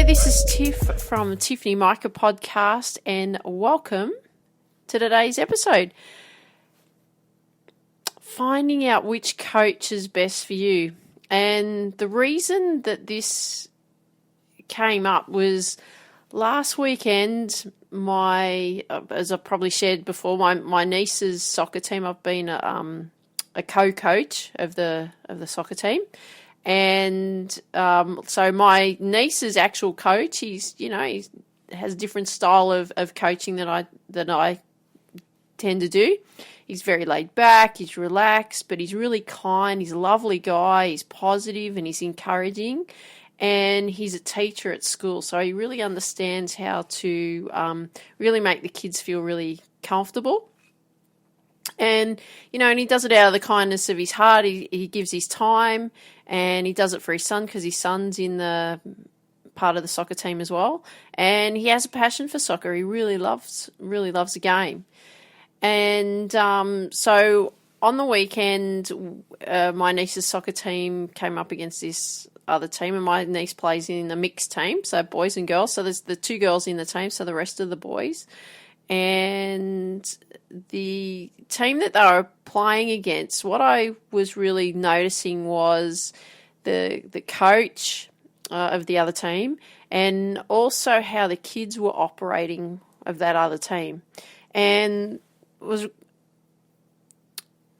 This is Tiff from Tiffany Mika podcast, and welcome to today's episode. Finding out which coach is best for you. And the reason that this came up was last weekend, as I probably shared before, my niece's soccer team, I've been a co-coach of the soccer team. And so my niece's actual coach, he has a different style of coaching than I tend to do. He's very laid back, he's relaxed, but he's really kind. He's a lovely guy. He's positive and he's encouraging. And he's a teacher at school, so he really understands how to really make the kids feel really comfortable. And, and he does it out of the kindness of his heart. He gives his time, and he does it for his son because his son's in the part of the soccer team as well. And he has a passion for soccer. He really loves the game. And so on the weekend, my niece's soccer team came up against this other team, and my niece plays in a mixed team, so boys and girls. So there's the two girls in the team, so the rest of the boys. And the team that they were playing against, what I was really noticing was the coach of the other team, and also how the kids were operating of that other team. And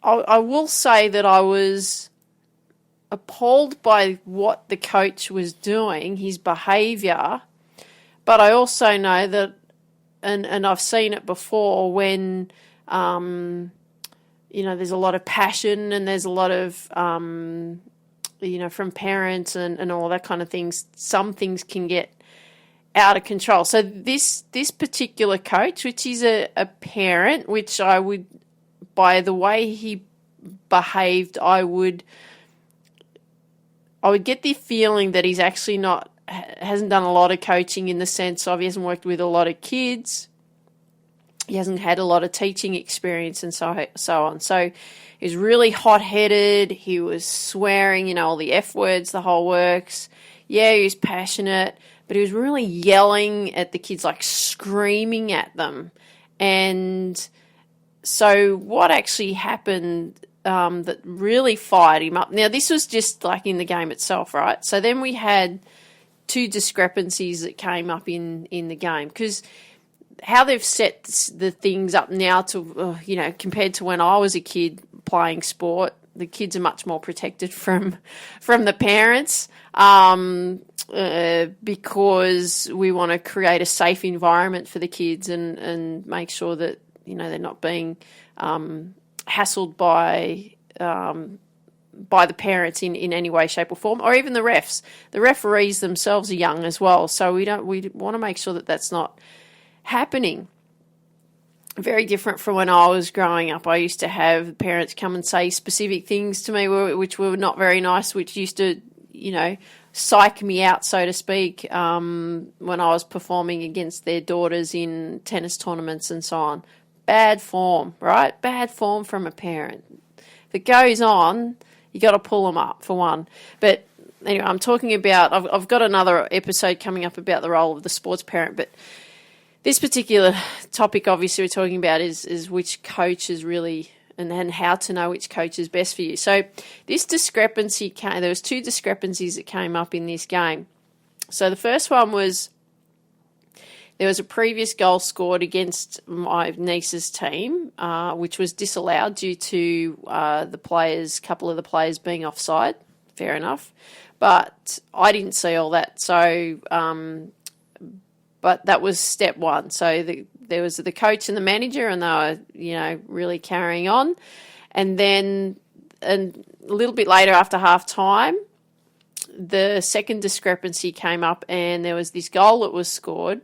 I will say that I was appalled by what the coach was doing, his behaviour, but I also know that And I've seen it before when, there's a lot of passion and there's a lot of, from parents and all that kind of things. Some things can get out of control. So this particular coach, which is a parent, which I would, by the way he behaved, I would get the feeling that he's actually hasn't done a lot of coaching in the sense of he hasn't worked with a lot of kids. He hasn't had a lot of teaching experience and so on. So he was really hot-headed. He was swearing, all the F words, the whole works. Yeah, he was passionate, but he was really yelling at the kids, like screaming at them. And so what actually happened that really fired him up? Now, this was just like in the game itself, right? So then we had two discrepancies that came up in the game, because how they've set the things up now to, compared to when I was a kid playing sport, the kids are much more protected from the parents because we want to create a safe environment for the kids and make sure that, they're not being hassled by the parents in any way, shape or form, or even the refs. The referees themselves are young as well, so we want to make sure that that's not happening. Very different from when I was growing up. I used to have parents come and say specific things to me which were not very nice, which used to, psych me out, so to speak, when I was performing against their daughters in tennis tournaments and so on. Bad form, right? Bad form from a parent. If it goes on, you got to pull them up, for one. But anyway, I'm talking about, I've got another episode coming up about the role of the sports parent, but this particular topic, obviously, we're talking about is which coach is really, and how to know which coach is best for you. So this discrepancy there was two discrepancies that came up in this game. So the first one was, there was a previous goal scored against my niece's team, which was disallowed due to couple of the players being offside. Fair enough. But I didn't see all that. So, but that was step one. So there was the coach and the manager, and they were, really carrying on. And then a little bit later, after half time, the second discrepancy came up, and there was this goal that was scored,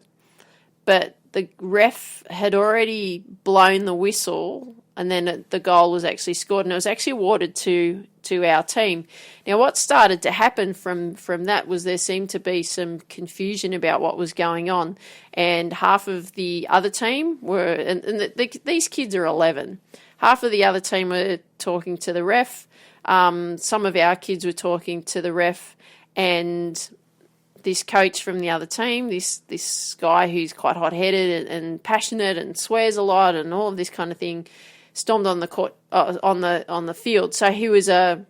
but the ref had already blown the whistle, and then the goal was actually scored, and it was actually awarded to our team. Now, what started to happen from that was there seemed to be some confusion about what was going on, and half of the other team were, these kids are 11, half of the other team were talking to the ref, some of our kids were talking to the ref, and this coach from the other team, this guy who's quite hot-headed and passionate and swears a lot and all of this kind of thing, stormed on the court, on the field. So he was a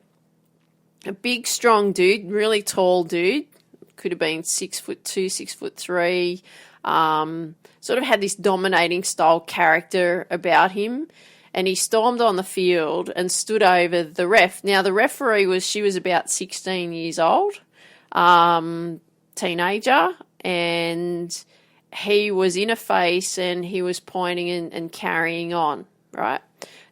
big, strong dude, really tall dude. Could have been 6'2", 6'3". Sort of had this dominating style character about him. And he stormed on the field and stood over the ref. Now, the referee she was about 16 years old, teenager, and he was in her face and he was pointing and carrying on, right?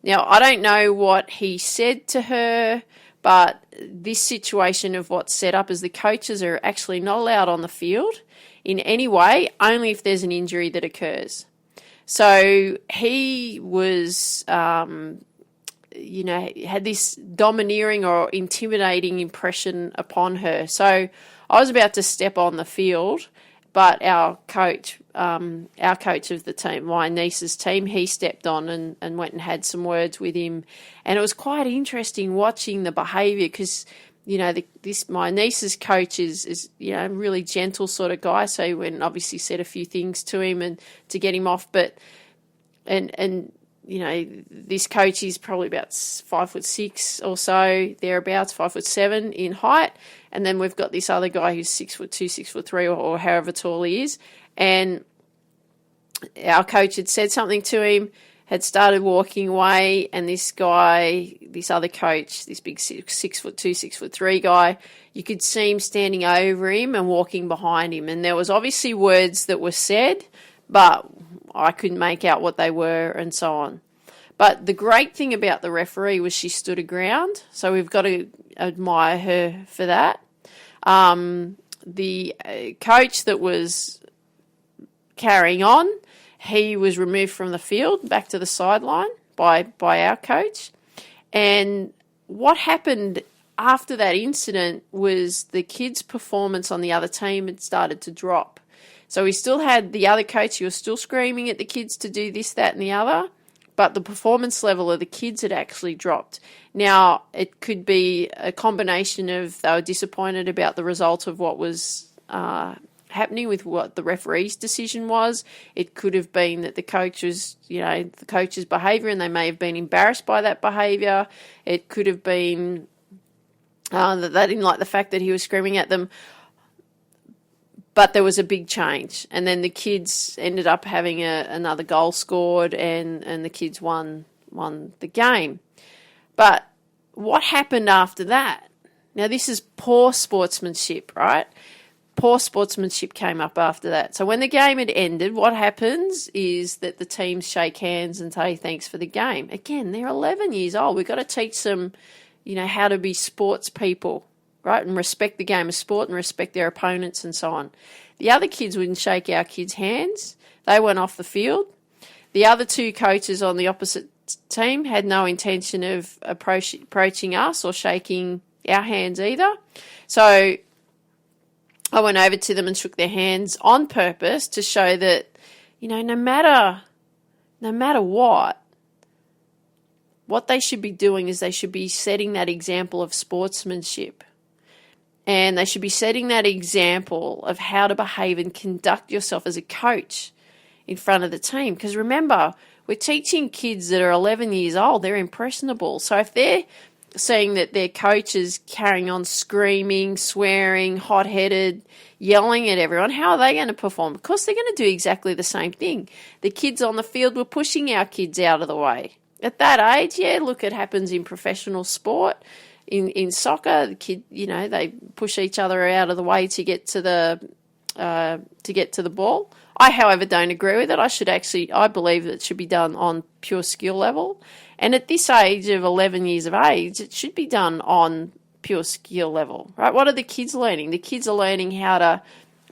Now, I don't know what he said to her, but this situation of what's set up is the coaches are actually not allowed on the field in any way, only if there's an injury that occurs. So he was, had this domineering or intimidating impression upon her. So I was about to step on the field, but our coach of the team, my niece's team, he stepped on and went and had some words with him. And it was quite interesting watching the behaviour because, my niece's coach is a really gentle sort of guy. So he went and obviously said a few things to him and to get him off. But, this coach is probably about 5'6" or so, thereabouts, 5'7" in height. And then we've got this other guy who's 6'2", 6'3", or however tall he is. And our coach had said something to him, had started walking away, and this guy, this other coach, this big 6'2", 6'3" guy, you could see him standing over him and walking behind him. And there was obviously words that were said, but I couldn't make out what they were and so on. But the great thing about the referee was she stood her ground, so we've got to admire her for that. The coach that was carrying on, he was removed from the field back to the sideline by our coach. And what happened after that incident was the kids' performance on the other team had started to drop. So we still had the other coach who was still screaming at the kids to do this, that and the other, but the performance level of the kids had actually dropped. Now, it could be a combination of they were disappointed about the result of what was happening with what the referee's decision was. It could have been that the coach's behaviour and they may have been embarrassed by that behaviour. It could have been that they didn't like the fact that he was screaming at them. But there was a big change, and then the kids ended up having another goal scored, and the kids won the game. But what happened after that? Now, this is poor sportsmanship, right? Poor sportsmanship came up after that. So when the game had ended, what happens is that the teams shake hands and say thanks for the game. Again, they're 11 years old. We've got to teach them, how to be sports people, right, and respect the game of sport and respect their opponents and so on. The other kids wouldn't shake our kids' hands. They went off the field. The other two coaches on the opposite team had no intention of approaching us or shaking our hands either. So I went over to them and shook their hands on purpose to show that, no matter what they should be doing is they should be setting that example of sportsmanship. And they should be setting that example of how to behave and conduct yourself as a coach in front of the team. Because remember, we're teaching kids that are 11 years old, they're impressionable. So if they're seeing that their coach is carrying on screaming, swearing, hot-headed, yelling at everyone, how are they going to perform? Of course, they're going to do exactly the same thing. The kids on the field were pushing our kids out of the way. At that age, look, it happens in professional sport. In soccer, the kid, they push each other out of the way to get to the ball. I, however, don't agree with it. I believe that it should be done on pure skill level. And at this age of 11 years of age, it should be done on pure skill level, right? What are the kids learning? The kids are learning how to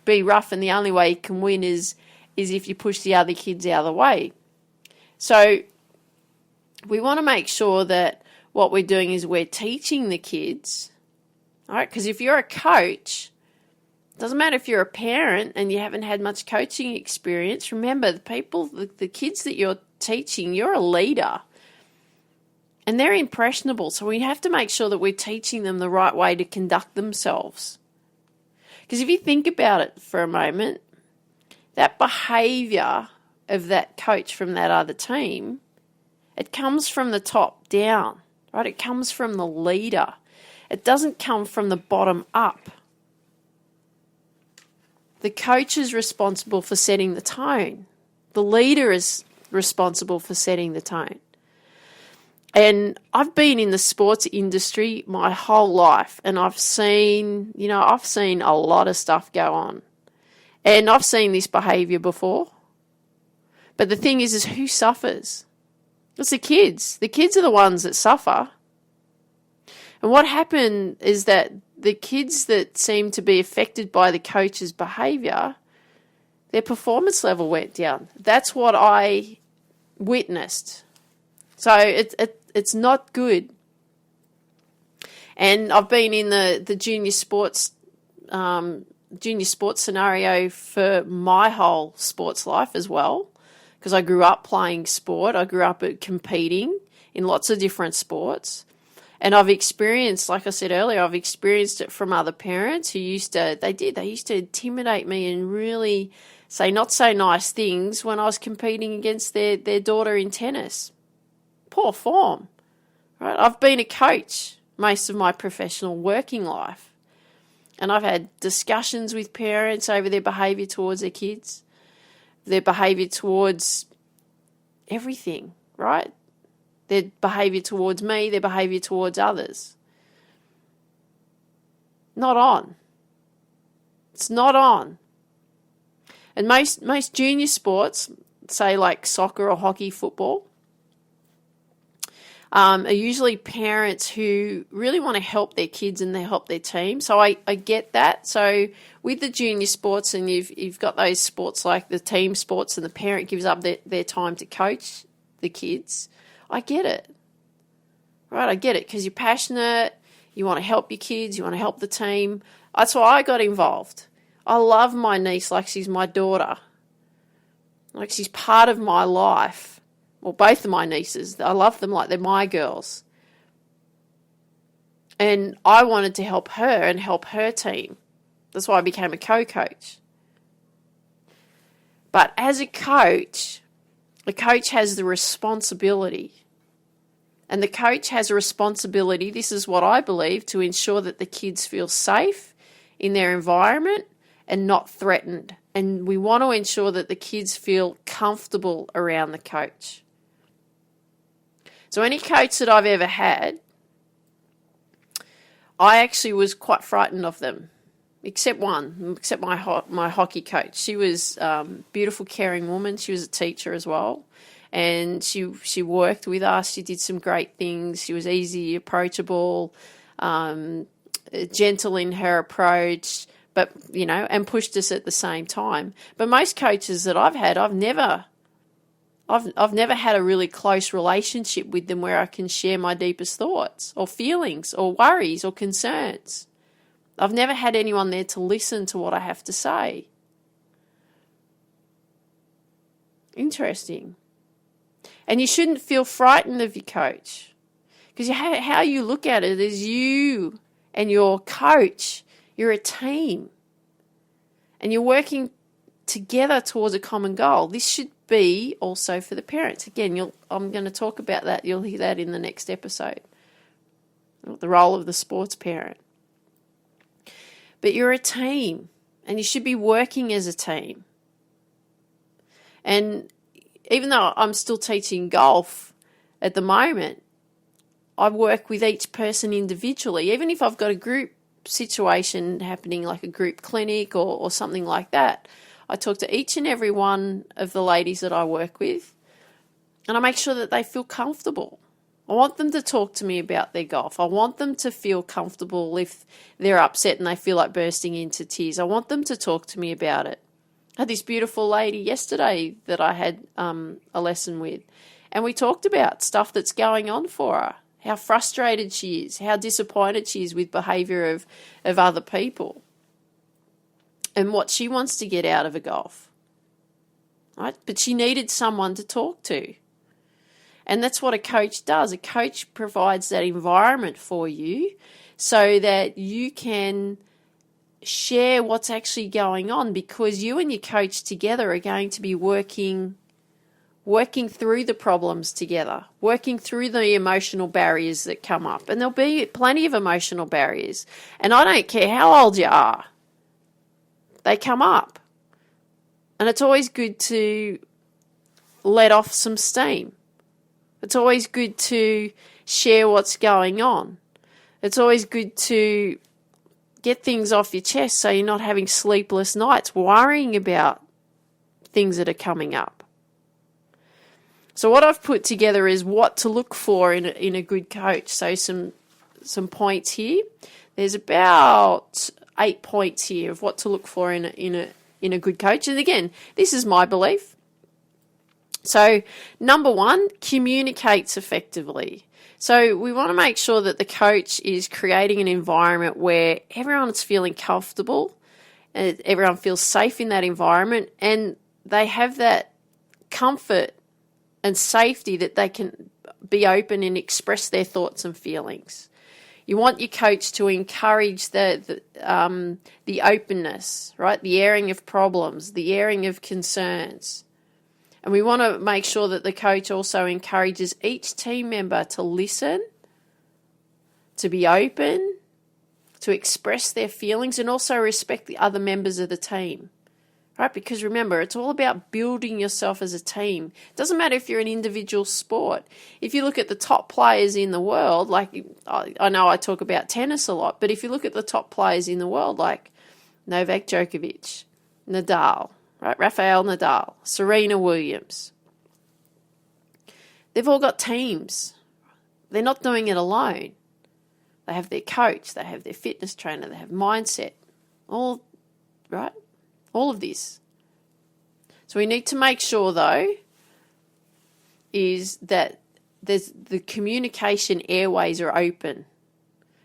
be rough, and the only way you can win is is if you push the other kids out of the way. So we want to make sure that what we're doing is we're teaching the kids, all right? Because if you're a coach, it doesn't matter if you're a parent and you haven't had much coaching experience. Remember, the kids that you're teaching, you're a leader. And they're impressionable, so we have to make sure that we're teaching them the right way to conduct themselves. Because if you think about it for a moment, that behaviour of that coach from that other team, it comes from the top down, right? It comes from the leader. It doesn't come from the bottom up. The coach is responsible for setting the tone. The leader is responsible for setting the tone. And I've been in the sports industry my whole life, and I've seen a lot of stuff go on. And I've seen this behaviour before. But the thing is who suffers? It's the kids. The kids are the ones that suffer. And what happened is that the kids that seem to be affected by the coach's behaviour, their performance level went down. That's what I witnessed. So it's not good. And I've been in the junior sports scenario for my whole sports life as well, because I grew up playing sport. I grew up competing in lots of different sports. And I've experienced, like I said earlier, I've experienced it from other parents who used to intimidate me and really say not so nice things when I was competing against their daughter in tennis. Poor form, right? I've been a coach most of my professional working life, and I've had discussions with parents over their behaviour towards their kids, their behaviour towards everything, right? Their behaviour towards me, their behaviour towards others. Not on. It's not on. And most junior sports, say like soccer or hockey, football, are usually parents who really want to help their kids and they help their team. So I get that. So with the junior sports, and you've got those sports like the team sports, and the parent gives up their time to coach the kids, I get it. Right, I get it, because you're passionate, you want to help your kids, you want to help the team. That's why I got involved. I love my niece like she's my daughter. Like she's part of my life. Well, both of my nieces, I love them like they're my girls. And I wanted to help her and help her team. That's why I became a co-coach. But as a coach has the responsibility. And the coach has a responsibility, this is what I believe, to ensure that the kids feel safe in their environment and not threatened. And we want to ensure that the kids feel comfortable around the coach. So any coach that I've ever had, I actually was quite frightened of them, except my hockey coach. She was a beautiful, caring woman. She was a teacher as well, and she worked with us. She did some great things. She was easy, approachable, gentle in her approach, but and pushed us at the same time. But most coaches that I've had, I've never had a really close relationship with them where I can share my deepest thoughts or feelings or worries or concerns. I've never had anyone there to listen to what I have to say. Interesting. And you shouldn't feel frightened of your coach, because how you look at it is you and your coach, you're a team and you're working together towards a common goal. This should be also for the parents. Again, I'm going to talk about that. You'll hear that in the next episode. The role of the sports parent. But you're a team and you should be working as a team. And even though I'm still teaching golf at the moment, I work with each person individually. Even if I've got a group situation happening, like a group clinic or something like that, I talk to each and every one of the ladies that I work with, and I make sure that they feel comfortable. I want them to talk to me about their golf. I want them to feel comfortable if they're upset and they feel like bursting into tears. I want them to talk to me about it. I had this beautiful lady yesterday that I had a lesson with, and we talked about stuff that's going on for her, how frustrated she is, how disappointed she is with behaviour of other people, and what she wants to get out of a golf. Right? But she needed someone to talk to. And that's what a coach does. A coach provides that environment for you so that you can share what's actually going on, because you and your coach together are going to be working through the problems together, working through the emotional barriers that come up. And there'll be plenty of emotional barriers. And I don't care how old you are, they come up. And it's always good to let off some steam. It's always good to share what's going on. It's always good to get things off your chest so you're not having sleepless nights worrying about things that are coming up. So what I've put together is what to look for in a good coach. So some points here. There's about 8 points here of what to look for in a good coach. And again, this is my belief. So number 1, communicates effectively. So we want to make sure that the coach is creating an environment where everyone's feeling comfortable, and everyone feels safe in that environment, and they have that comfort and safety that they can be open and express their thoughts and feelings. You want your coach to encourage the openness, right? The airing of problems, the airing of concerns. And we want to make sure that the coach also encourages each team member to listen, to be open, to express their feelings, and also respect the other members of the team. Right? Because remember, it's all about building yourself as a team. It doesn't matter if you're an individual sport. If you look at the top players in the world, like I know I talk about tennis a lot, but if you look at the top players in the world, like Novak Djokovic, Nadal, right? Rafael Nadal, Serena Williams, they've all got teams. They're not doing it alone. They have their coach, they have their fitness trainer, they have mindset, all right? All of this. So we need to make sure, though, is that the communication airways are open.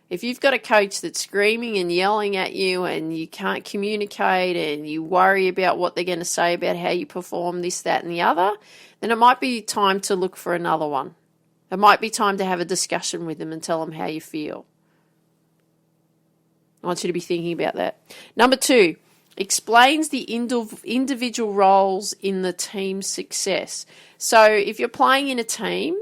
If you've got a coach that's screaming and yelling at you and you can't communicate and you worry about what they're going to say about how you perform this, that, and the other, then it might be time to look for another one. It might be time to have a discussion with them and tell them how you feel. I want you to be thinking about that. Number 2, explains the individual roles in the team's success. So if you're playing in a team,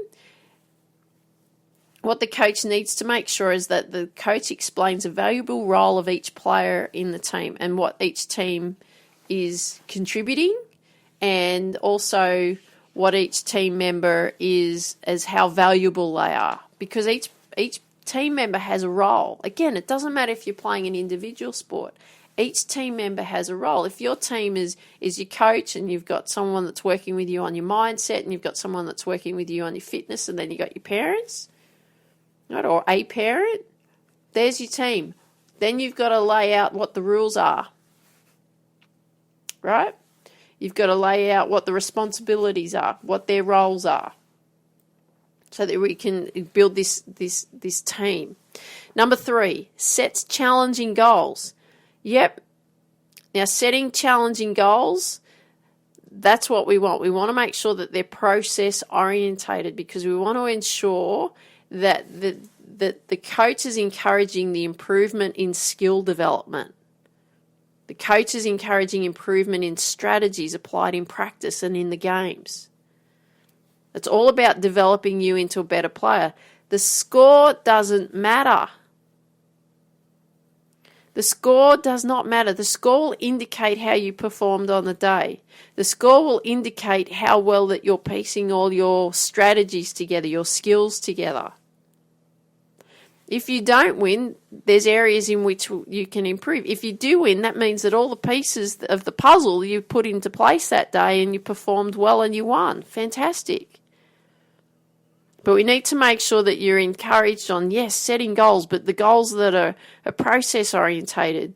what the coach needs to make sure is that the coach explains a valuable role of each player in the team and what each team is contributing, and also what each team member is as how valuable they are. Because each team member has a role. Again, it doesn't matter if you're playing an individual sport. Each team member has a role. If your team is your coach and you've got someone that's working with you on your mindset and you've got someone that's working with you on your fitness, and then you've got your parents, right, or a parent, there's your team. Then you've got to lay out what the rules are, right? You've got to lay out what the responsibilities are, what their roles are, so that we can build this team. Number 3, sets challenging goals. Yep. Now, setting challenging goals, that's what we want. We want to make sure that they're process orientated, because we want to ensure that the coach is encouraging the improvement in skill development. The coach is encouraging improvement in strategies applied in practice and in the games. It's all about developing you into a better player. The score doesn't matter. The score does not matter. The score will indicate how you performed on the day. The score will indicate how well that you're piecing all your strategies together, your skills together. If you don't win, there's areas in which you can improve. If you do win, that means that all the pieces of the puzzle you put into place that day and you performed well and you won. Fantastic. But we need to make sure that you're encouraged on, yes, setting goals, but the goals that are process orientated.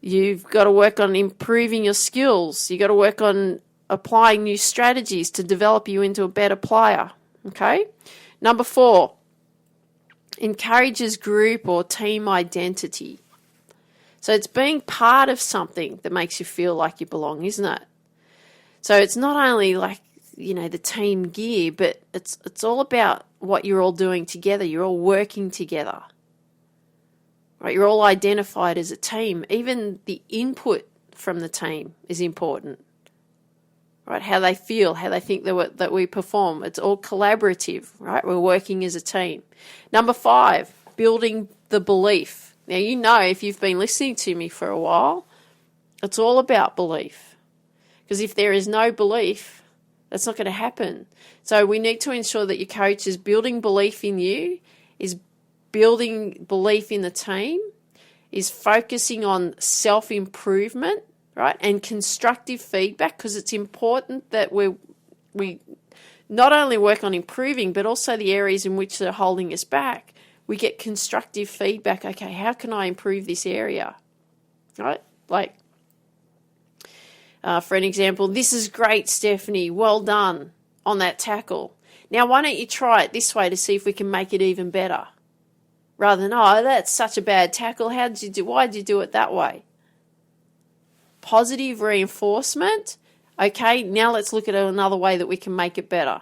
You've got to work on improving your skills. You've got to work on applying new strategies to develop you into a better player. Okay? Number 4, encourages group or team identity. So it's being part of something that makes you feel like you belong, isn't it? So it's not only like, the team gear, but it's all about what you're all doing together. You're all working together. Right? You're all identified as a team. Even the input from the team is important. Right? How they feel, how they think that we perform. It's all collaborative, right? We're working as a team. Number 5, building the belief. Now, if you've been listening to me for a while, it's all about belief. Because if there is no belief, that's not going to happen. So we need to ensure that your coach is building belief in you, is building belief in the team, is focusing on self-improvement, right, and constructive feedback, because it's important that we not only work on improving, but also the areas in which they're holding us back. We get constructive feedback. Okay, how can I improve this area? Right? Like, for an example, this is great, Stephanie. Well done on that tackle. Now, why don't you try it this way to see if we can make it even better? Rather than, oh, that's such a bad tackle. Why did you do it that way? Positive reinforcement. Okay, now let's look at another way that we can make it better.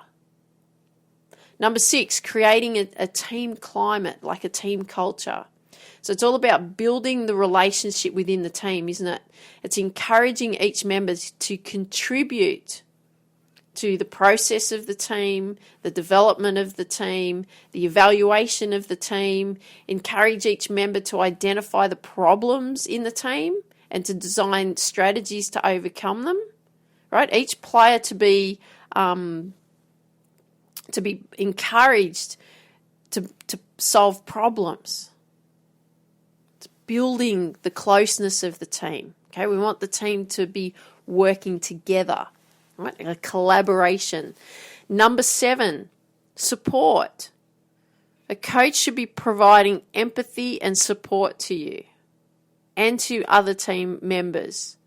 Number 6, creating a team climate, like a team culture. So it's all about building the relationship within the team, isn't it? It's encouraging each member to contribute to the process of the team, the development of the team, the evaluation of the team, encourage each member to identify the problems in the team and to design strategies to overcome them, right? Each player to be encouraged to solve problems. It's building the closeness of the team. Okay, we want the team to be working together, right? A collaboration. Number 7, support. A coach should be providing empathy and support to you and to other team members.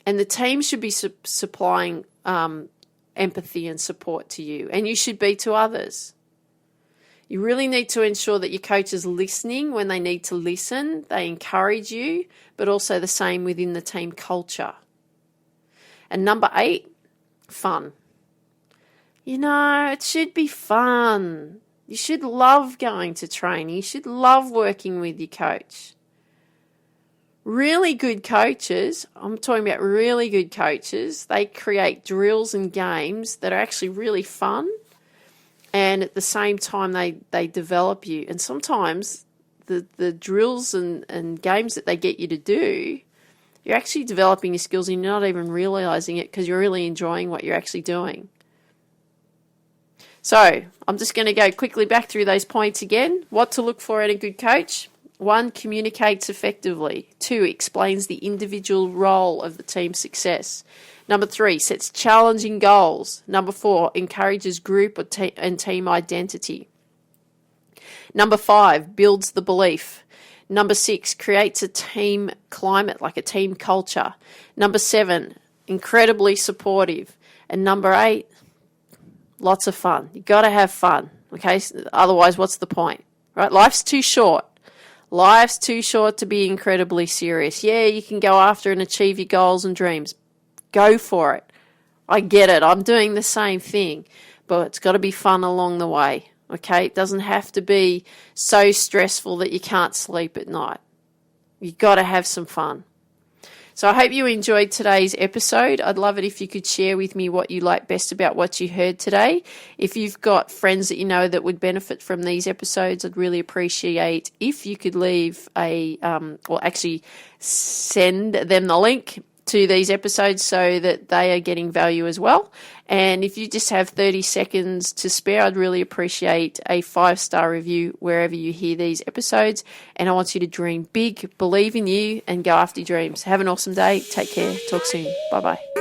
And the team should be supplying empathy and support to you, and you should be to others. You really need to ensure that your coach is listening when they need to listen. They encourage you, but also the same within the team culture. And number 8, fun. It should be fun. You should love going to training. You should love working with your coach. Really good coaches, I'm talking about really good coaches, they create drills and games that are actually really fun, and at the same time they develop you. And sometimes the drills and games that they get you to do, you're actually developing your skills and you're not even realising it because you're really enjoying what you're actually doing. So I'm just going to go quickly back through those points again. What to look for in a good coach. 1, communicates effectively. 2, explains the individual role of the team's success. Number 3, sets challenging goals. Number 4, encourages group and team identity. Number 5, builds the belief. Number 6, creates a team climate, like a team culture. Number 7, incredibly supportive. And number 8, lots of fun. You've got to have fun, okay? Otherwise, what's the point, right? Life's too short. Life's too short to be incredibly serious. Yeah, you can go after and achieve your goals and dreams. Go for it. I get it. I'm doing the same thing. But it's got to be fun along the way, okay? It doesn't have to be so stressful that you can't sleep at night. You've got to have some fun. So I hope you enjoyed today's episode. I'd love it if you could share with me what you like best about what you heard today. If you've got friends that you know that would benefit from these episodes, I'd really appreciate if you could leave actually send them the link to these episodes so that they are getting value as well. And if you just have 30 seconds to spare, I'd really appreciate a 5-star review wherever you hear these episodes. And I want you to dream big, believe in you, and go after your dreams. Have an awesome day. Take care. Talk soon. Bye-bye.